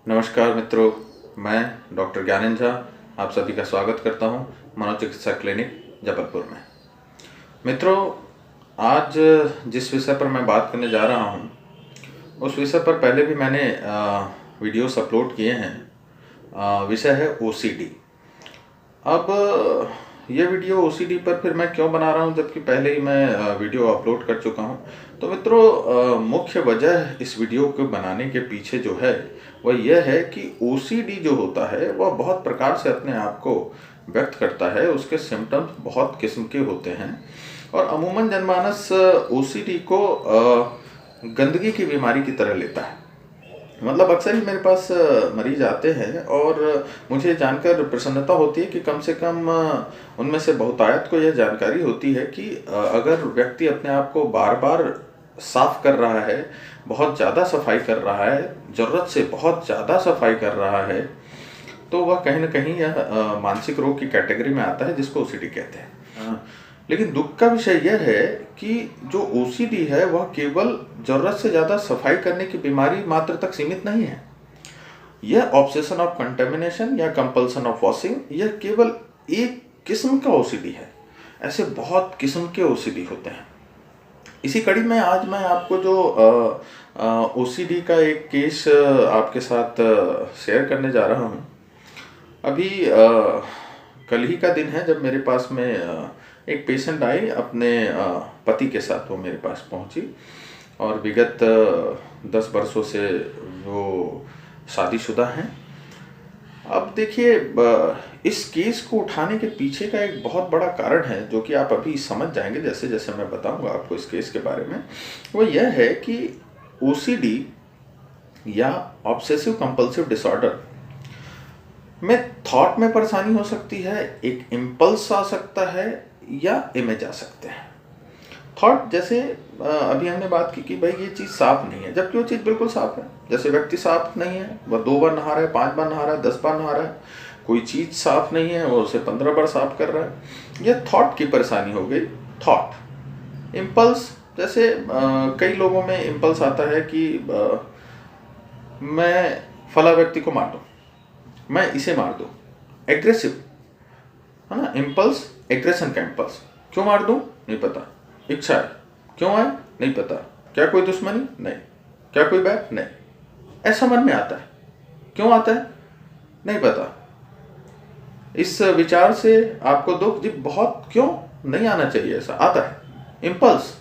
नमस्कार मित्रों, मैं डॉक्टर ज्ञानेंद्र झा आप सभी का स्वागत करता हूं मनोचिकित्सा क्लिनिक जबलपुर में। मित्रों, आज जिस विषय पर मैं बात करने जा रहा हूं उस विषय पर पहले भी मैंने वीडियोस अपलोड किए हैं। विषय है ओसीडी। अब ये वीडियो ओसीडी पर फिर मैं क्यों बना रहा हूँ जबकि पहले ही मैं वीडियो अपलोड कर चुका हूँ। तो मित्रों, मुख्य वजह इस वीडियो को बनाने के पीछे जो है वह यह है कि ओसीडी जो होता है वह बहुत प्रकार से अपने आप को व्यक्त करता है। उसके सिम्टम्स बहुत किस्म के होते हैं और अमूमन जनमानस ओसीडी को गंदगी की बीमारी की तरह लेता है। मतलब अक्सर ही मेरे पास मरीज आते हैं और मुझे जानकर प्रसन्नता होती है कि कम से कम उनमें से बहुतायत को यह जानकारी होती है कि अगर व्यक्ति अपने आप को बार बार साफ कर रहा है, बहुत ज़्यादा सफाई कर रहा है, ज़रूरत से बहुत ज़्यादा सफाई कर रहा है, तो वह कहीं ना कहीं यह मानसिक रोग की कैटेगरी में आता है जिसको ओसीडी कहते हैं। लेकिन दुख का विषय यह है कि जो ओसीडी है वह केवल जरूरत से ज़्यादा सफाई करने की बीमारी मात्र तक सीमित नहीं है। यह ऑब्सेशन ऑफ कंटेमिनेशन या कंपल्सन ऑफ वॉशिंग यह केवल एक किस्म का ओसीडी है। ऐसे बहुत किस्म के ओसीडी होते हैं। इसी कड़ी में आज मैं आपको जो ओसीडी का एक केस आपके साथ शेयर करने जा रहा हूँ। अभी कल ही का दिन है जब मेरे पास में एक पेशेंट आई अपने पति के साथ। वो मेरे पास पहुंची और विगत 10 वर्षों से वो शादीशुदा हैं। अब देखिए, इस केस को उठाने के पीछे का एक बहुत बड़ा कारण है जो कि आप अभी समझ जाएंगे जैसे जैसे मैं बताऊंगा आपको इस केस के बारे में। वो यह है कि ओसीडी या ऑब्सेसिव कंपल्सिव डिसऑर्डर में थॉट में परेशानी हो सकती है, एक इम्पल्स आ सकता है या इमेज आ सकते हैं। थॉट जैसे अभी हमने बात की कि भाई ये चीज़ साफ नहीं है, जबकि वो चीज़ बिल्कुल साफ है। जैसे व्यक्ति साफ नहीं है, वह 2 बार नहा रहा है, 5 बार नहा रहा है, 10 बार नहा रहा है। कोई चीज़ साफ नहीं है, वो उसे 15 बार साफ कर रहा है। यह थॉट की परेशानी हो गई। थॉट इम्पल्स जैसे कई लोगों में इम्पल्स आता है कि मैं फला व्यक्ति को मार दूँ, मैं इसे मार दूँ। एग्रेसिव है ना, इम्पल्स, एग्रेशन का इम्पल्स। क्यों मार दूँ नहीं पता, इच्छा है। क्यों आए नहीं पता, क्या कोई दुश्मनी नहीं, क्या कोई बैर नहीं, ऐसा मन में आता है। क्यों आता है नहीं पता। इस विचार से आपको दुख जी बहुत क्यों नहीं आना चाहिए, ऐसा आता है। इम्पल्स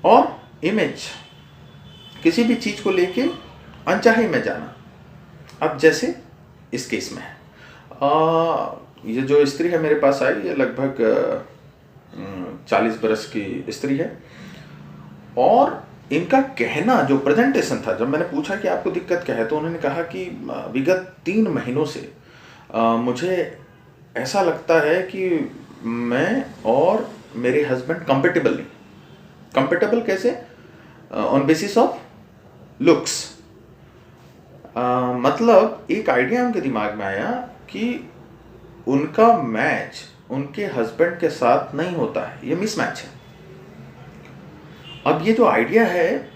और इमेज, किसी भी चीज को लेके अनचाहे में जाना। अब जैसे इस केस में ये जो स्त्री है मेरे पास आई, ये लगभग 40 बरस की स्त्री है और इनका कहना जो प्रेजेंटेशन था, जब मैंने पूछा कि आपको दिक्कत क्या है तो उन्होंने कहा कि विगत 3 महीनों से मुझे ऐसा लगता है कि मैं और मेरे हस्बैंड कंपेटेबल नहीं। कंपेटेबल कैसे? On basis of looks. मतलब एक आइडिया उनके दिमाग में आया कि उनका मैच उनके हस्बैंड के साथ नहीं होता है, ये मिसमैच है। अब ये जो आइडिया है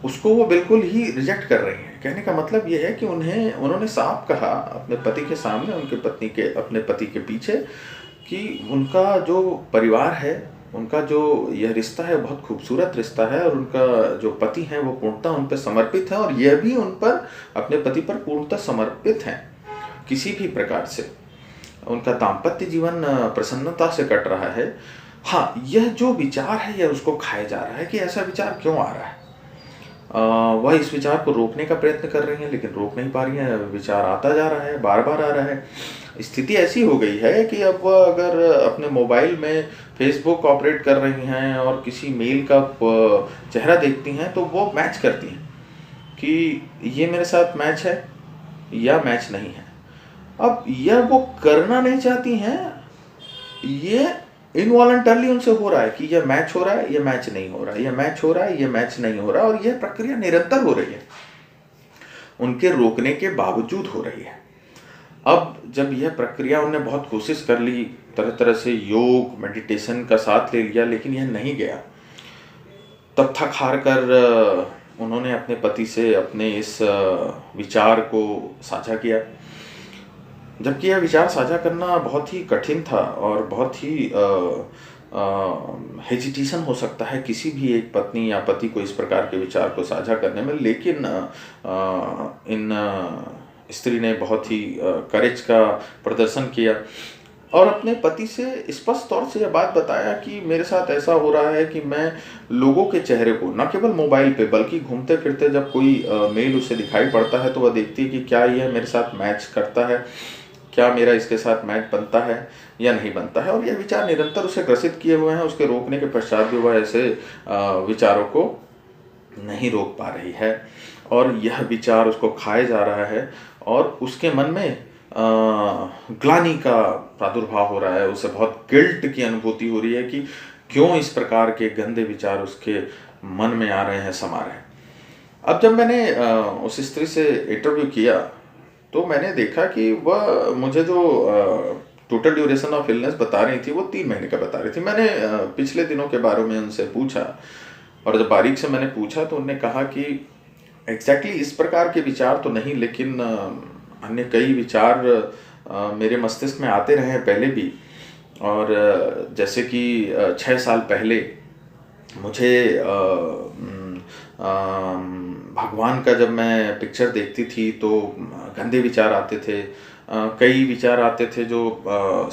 उसको वो बिल्कुल ही रिजेक्ट कर रही हैं। कहने का मतलब ये है कि उन्होंने साफ कहा अपने पति के सामने, अपने पति के पीछे कि उनका जो परिवार है, उनका जो यह रिश्ता है बहुत खूबसूरत रिश्ता है और उनका जो पति है वो पूर्णतः उन पर समर्पित है और यह भी उन पर, अपने पति पर पूर्णतः समर्पित हैं। किसी भी प्रकार से उनका दाम्पत्य जीवन प्रसन्नता से कट रहा है। हाँ, यह जो विचार है यह उसको खाया जा रहा है कि ऐसा विचार क्यों आ रहा है। वह इस विचार को रोकने का प्रयत्न कर रही हैं लेकिन रोक नहीं पा रही हैं। विचार आता जा रहा है, बार बार आ रहा है। स्थिति ऐसी हो गई है कि अब वह अगर अपने मोबाइल में फेसबुक ऑपरेट कर रही हैं और किसी मेल का चेहरा देखती हैं तो वो मैच करती हैं कि ये मेरे साथ मैच है या मैच नहीं है। अब यह वो करना नहीं चाहती हैं, ये इनवॉलंटरली उनसे हो रहा है कि यह मैच हो रहा है, यह मैच नहीं हो रहा है, यह मैच हो रहा है, यह मैच नहीं हो रहा है। और यह प्रक्रिया निरंतर हो रही है, उनके रोकने के बावजूद हो रही है। अब जब यह प्रक्रिया उन्होंने बहुत कोशिश कर ली, तरह तरह से योग मेडिटेशन का साथ ले लिया, लेकिन यह नहीं गया। तब थक हार कर उन्होंने अपने पति से अपने इस विचार को साझा किया। जबकि यह विचार साझा करना बहुत ही कठिन था और बहुत ही हेजिटेशन हो सकता है किसी भी एक पत्नी या पति को इस प्रकार के विचार को साझा करने में, लेकिन इन स्त्री ने बहुत ही करेज का प्रदर्शन किया और अपने पति से स्पष्ट तौर से यह बात बताया कि मेरे साथ ऐसा हो रहा है कि मैं लोगों के चेहरे को, न केवल मोबाइल पे बल्कि घूमते फिरते जब कोई मेल उसे दिखाई पड़ता है तो वह देखती है कि क्या यह मेरे साथ मैच करता है, क्या मेरा इसके साथ मैच बनता है या नहीं बनता है। और यह विचार निरंतर उसे ग्रसित किए हुए हैं। उसके रोकने के पश्चात भी वह ऐसे विचारों को नहीं रोक पा रही है और यह विचार उसको खाए जा रहा है और उसके मन में ग्लानि का प्रादुर्भाव हो रहा है। उसे बहुत गिल्ट की अनुभूति हो रही है कि क्यों इस प्रकार के गंदे विचार उसके मन में आ रहे हैं, समा रहे हैं। अब जब मैंने उस स्त्री से इंटरव्यू किया तो मैंने देखा कि वह मुझे जो टोटल ड्यूरेशन ऑफ इलनेस बता रही थी वो 3 महीने का बता रही थी। मैंने पिछले दिनों के बारे में उनसे पूछा और जब बारीक से मैंने पूछा तो उन्होंने कहा कि एग्जैक्टली इस प्रकार के विचार तो नहीं, लेकिन अन्य कई विचार मेरे मस्तिष्क में आते रहे हैं पहले भी। और जैसे कि 6 साल पहले मुझे भगवान का जब मैं पिक्चर देखती थी तो गंदे विचार आते थे। कई विचार आते थे जो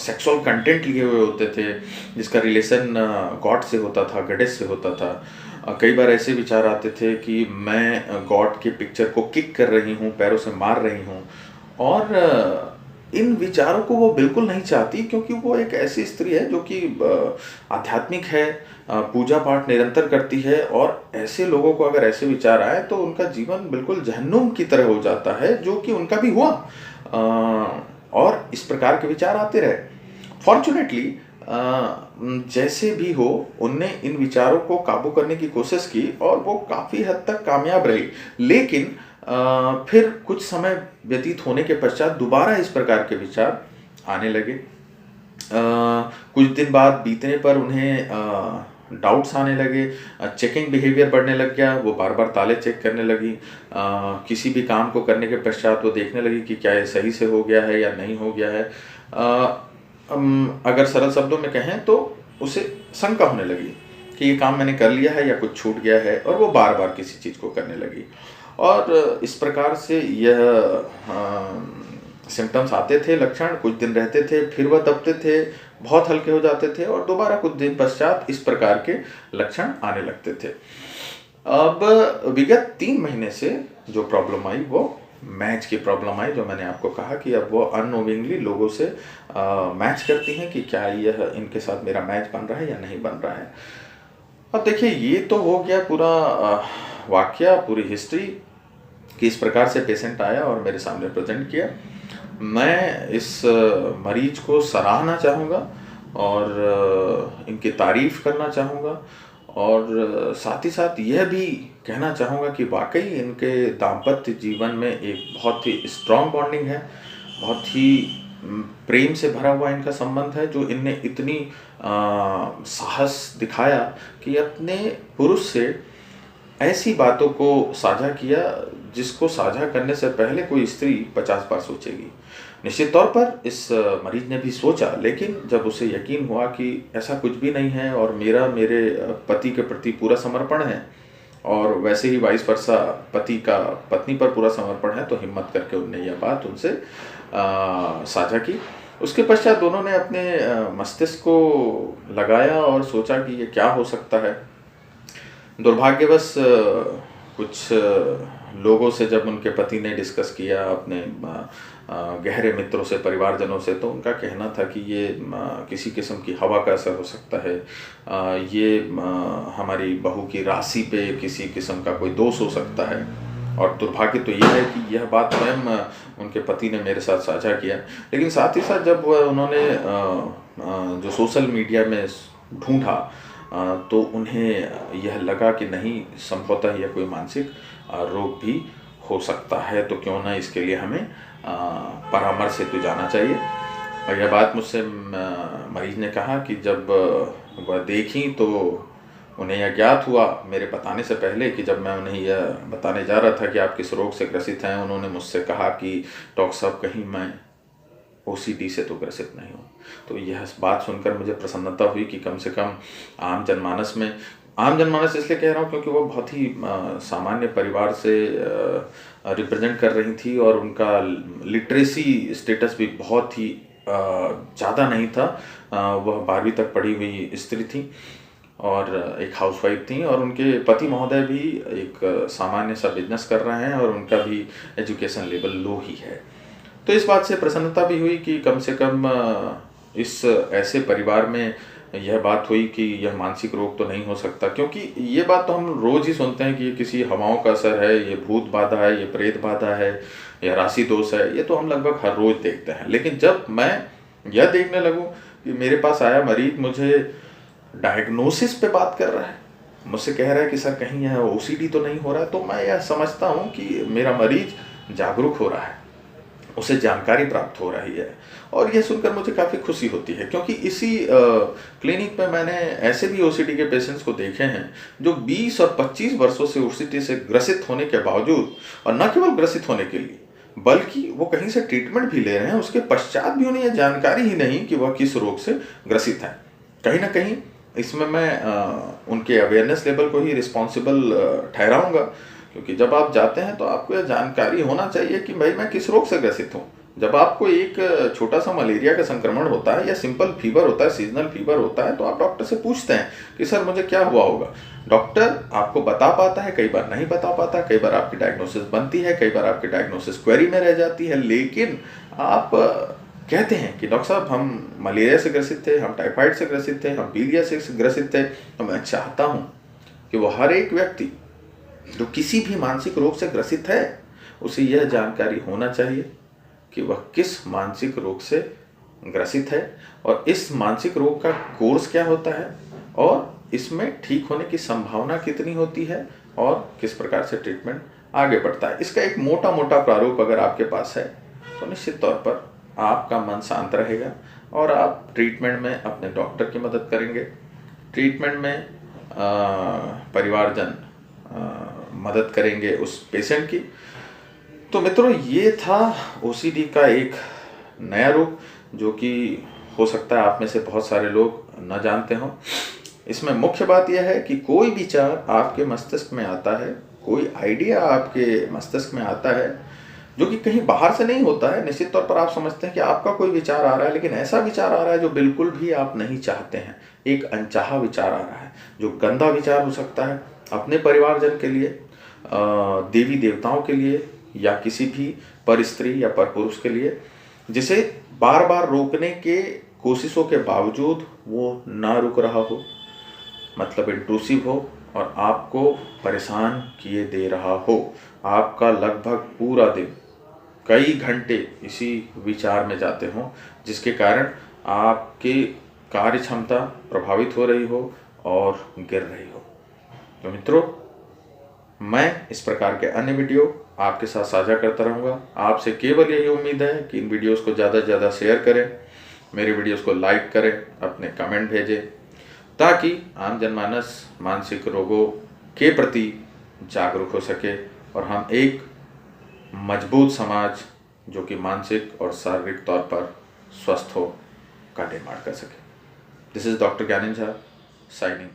सेक्सुअल कंटेंट लिए हुए होते थे, जिसका रिलेशन गॉड से होता था, गॉडेस से होता था। कई बार ऐसे विचार आते थे कि मैं गॉड के पिक्चर को किक कर रही हूँ, पैरों से मार रही हूँ। और इन विचारों को वो बिल्कुल नहीं चाहती, क्योंकि वो एक ऐसी स्त्री है जो कि आध्यात्मिक है, पूजा पाठ निरंतर करती है। और ऐसे लोगों को अगर ऐसे विचार आए तो उनका जीवन बिल्कुल जहन्नुम की तरह हो जाता है, जो कि उनका भी हुआ। और इस प्रकार के विचार आते रहे। फॉर्चुनेटली जैसे भी हो उनने इन विचारों को काबू करने की कोशिश की और वो काफ़ी हद तक कामयाब रही। लेकिन फिर कुछ समय व्यतीत होने के पश्चात दोबारा इस प्रकार के विचार आने लगे। कुछ दिन बाद बीतने पर उन्हें डाउट्स आने लगे, चेकिंग बिहेवियर बढ़ने लग गया, वो बार बार ताले चेक करने लगी। किसी भी काम को करने के पश्चात वो देखने लगी कि क्या ये सही से हो गया है या नहीं हो गया है। अगर सरल शब्दों में कहें तो उसे शंका होने लगी कि ये काम मैंने कर लिया है या कुछ छूट गया है, और वो बार बार किसी चीज़ को करने लगी। और इस प्रकार से यह सिम्टम्स आते थे, लक्षण कुछ दिन रहते थे, फिर वह दबते थे, बहुत हल्के हो जाते थे और दोबारा कुछ दिन पश्चात इस प्रकार के लक्षण आने लगते थे। अब विगत 3 महीने से जो प्रॉब्लम आई वो मैच की प्रॉब्लम आई, जो मैंने आपको कहा कि अब वो अननोविंगली लोगों से मैच करती हैं कि क्या यह इनके साथ मेरा मैच बन रहा है या नहीं बन रहा है। अब देखिए, ये तो हो गया पूरा वाकया, पूरी हिस्ट्री कि इस प्रकार से पेशेंट आया और मेरे सामने प्रेजेंट किया। मैं इस मरीज को सराहना चाहूँगा और इनकी तारीफ़ करना चाहूँगा और साथ ही साथ यह भी कहना चाहूँगा कि वाकई इनके दाम्पत्य जीवन में एक बहुत ही स्ट्रॉन्ग बॉन्डिंग है, बहुत ही प्रेम से भरा हुआ इनका संबंध है, जो इनने इतनी साहस दिखाया कि अपने पुरुष से ऐसी बातों को साझा किया जिसको साझा करने से पहले कोई स्त्री 50 बार सोचेगी। निश्चित तौर पर इस मरीज ने भी सोचा, लेकिन जब उसे यकीन हुआ कि ऐसा कुछ भी नहीं है और मेरा मेरे पति के प्रति पूरा समर्पण है और वैसे ही वाइस वर्सा पति का पत्नी पर पूरा समर्पण है, तो हिम्मत करके उनने यह बात उनसे साझा की। उसके पश्चात दोनों ने अपने मस्तिष्क को लगाया और सोचा कि ये क्या हो सकता है। दुर्भाग्यवश कुछ लोगों से जब उनके पति ने डिस्कस किया, अपने गहरे मित्रों से, परिवारजनों से, तो उनका कहना था कि ये किसी किस्म की हवा का असर हो सकता है, ये हमारी बहू की राशि पे किसी किस्म का कोई दोष हो सकता है। और दुर्भाग्य तो ये है कि यह बात स्वयं उनके पति ने मेरे साथ साझा किया। लेकिन साथ ही साथ जब उन्होंने जो सोशल मीडिया में ढूंढा तो उन्हें यह लगा कि नहीं, संभवतः यह कोई मानसिक रोग भी हो सकता है, तो क्यों ना इसके लिए हमें परामर्श हेतु जाना चाहिए। और यह बात मुझसे मरीज ने कहा कि जब वह देखी तो उन्हें यह ज्ञात हुआ मेरे बताने से पहले कि जब मैं उन्हें यह बताने जा रहा था कि आप किस रोग से ग्रसित हैं, उन्होंने मुझसे कहा कि डॉक्टर साहब कहीं मैं ओसीडी से तो ग्रसित नहीं हूँ। तो यह बात सुनकर मुझे प्रसन्नता हुई कि कम से कम आम जनमानस में, आम जनमानस इसलिए कह रहा हूँ क्योंकि वो बहुत ही सामान्य परिवार से रिप्रेजेंट कर रही थी और उनका लिटरेसी स्टेटस भी बहुत ही ज़्यादा नहीं था। वह 12वीं तक पढ़ी हुई स्त्री थी और एक हाउसवाइफ थी और उनके पति महोदय भी एक सामान्य सा बिजनेस कर रहे हैं और उनका भी एजुकेशन लेवल लो ही है। तो इस बात से प्रसन्नता भी हुई कि कम से कम इस ऐसे परिवार में यह बात हुई कि यह मानसिक रोग तो नहीं हो सकता, क्योंकि ये बात तो हम रोज़ ही सुनते हैं कि ये किसी हवाओं का असर है, ये भूत बाधा है, ये प्रेत बाधा है, यह राशि दोष है, ये तो हम लगभग हर रोज़ देखते हैं। लेकिन जब मैं यह देखने लगूं कि मेरे पास आया मरीज मुझे डायग्नोसिस पे बात कर रहा है, मुझसे कह रहा है कि सर कहीं यह ओसीडी तो नहीं हो रहा है, तो मैं यह समझता हूँ कि मेरा मरीज जागरूक हो रहा है, उसे जानकारी प्राप्त हो रही है। और यह सुनकर मुझे काफ़ी खुशी होती है, क्योंकि इसी क्लिनिक में मैंने ऐसे भी ओसीडी के पेशेंट्स को देखे हैं जो 20 और 25 वर्षों से ओसीडी से ग्रसित होने के बावजूद, और न केवल ग्रसित होने के लिए बल्कि वो कहीं से ट्रीटमेंट भी ले रहे हैं, उसके पश्चात भी उन्हें यह जानकारी ही नहीं कि वह किस रोग से ग्रसित है। कहीं ना कहीं इसमें मैं उनके अवेयरनेस लेवल को ही रिस्पॉन्सिबल ठहराऊंगा, क्योंकि जब आप जाते हैं तो आपको यह जानकारी होना चाहिए कि भाई मैं किस रोग से ग्रसित हूँ। जब आपको एक छोटा सा मलेरिया का संक्रमण होता है या सिंपल फीवर होता है, सीजनल फीवर होता है, तो आप डॉक्टर से पूछते हैं कि सर मुझे क्या हुआ होगा। डॉक्टर आपको बता पाता है, कई बार नहीं बता पाता, कई बार आपकी डायग्नोसिस बनती है, कई बार आपकी डायग्नोसिस क्वेरी में रह जाती है, लेकिन आप कहते हैं कि डॉक्टर साहब हम मलेरिया से ग्रसित थे, हम टाइफाइड से ग्रसित थे, हम पीलिया से ग्रसित थे। तो मैं चाहता हूँ कि वो हर एक व्यक्ति जो किसी भी मानसिक रोग से ग्रसित है उसे यह जानकारी होना चाहिए कि वह किस मानसिक रोग से ग्रसित है और इस मानसिक रोग का कोर्स क्या होता है और इसमें ठीक होने की संभावना कितनी होती है और किस प्रकार से ट्रीटमेंट आगे बढ़ता है। इसका एक मोटा मोटा प्रारूप अगर आपके पास है तो निश्चित तौर पर आपका मन शांत रहेगा और आप ट्रीटमेंट में अपने डॉक्टर की मदद करेंगे, ट्रीटमेंट में परिवारजन मदद करेंगे उस पेशेंट की। तो मित्रों, ये था ओसीडी का एक नया रूप जो कि हो सकता है आप में से बहुत सारे लोग न जानते हों। इसमें मुख्य बात यह है कि कोई विचार आपके मस्तिष्क में आता है, कोई आइडिया आपके मस्तिष्क में आता है जो कि कहीं बाहर से नहीं होता है। निश्चित तौर पर आप समझते हैं कि आपका कोई विचार आ रहा है, लेकिन ऐसा विचार आ रहा है जो बिल्कुल भी आप नहीं चाहते हैं। एक अनचाहा विचार आ रहा है जो गंदा विचार हो सकता है अपने परिवारजन के लिए, देवी देवताओं के लिए या किसी भी पर स्त्री या पर पुरुष के लिए, जिसे बार बार रोकने के कोशिशों के बावजूद वो ना रुक रहा हो, मतलब इंट्रूसिव हो और आपको परेशान किए दे रहा हो। आपका लगभग पूरा दिन कई घंटे इसी विचार में जाते हों, जिसके कारण आपकी कार्य क्षमता प्रभावित हो रही हो और गिर रही हो। तो मित्रों, मैं इस प्रकार के अन्य वीडियो आपके साथ साझा करता रहूँगा। आपसे केवल यही उम्मीद है कि इन वीडियोस को ज़्यादा से ज़्यादा शेयर करें, मेरे वीडियोस को लाइक करें, अपने कमेंट भेजें, ताकि आम जनमानस मानसिक रोगों के प्रति जागरूक हो सके और हम एक मजबूत समाज जो कि मानसिक और शारीरिक तौर पर स्वस्थ हो का निर्माण कर सके। This is doctor Gyanendra Jha signing.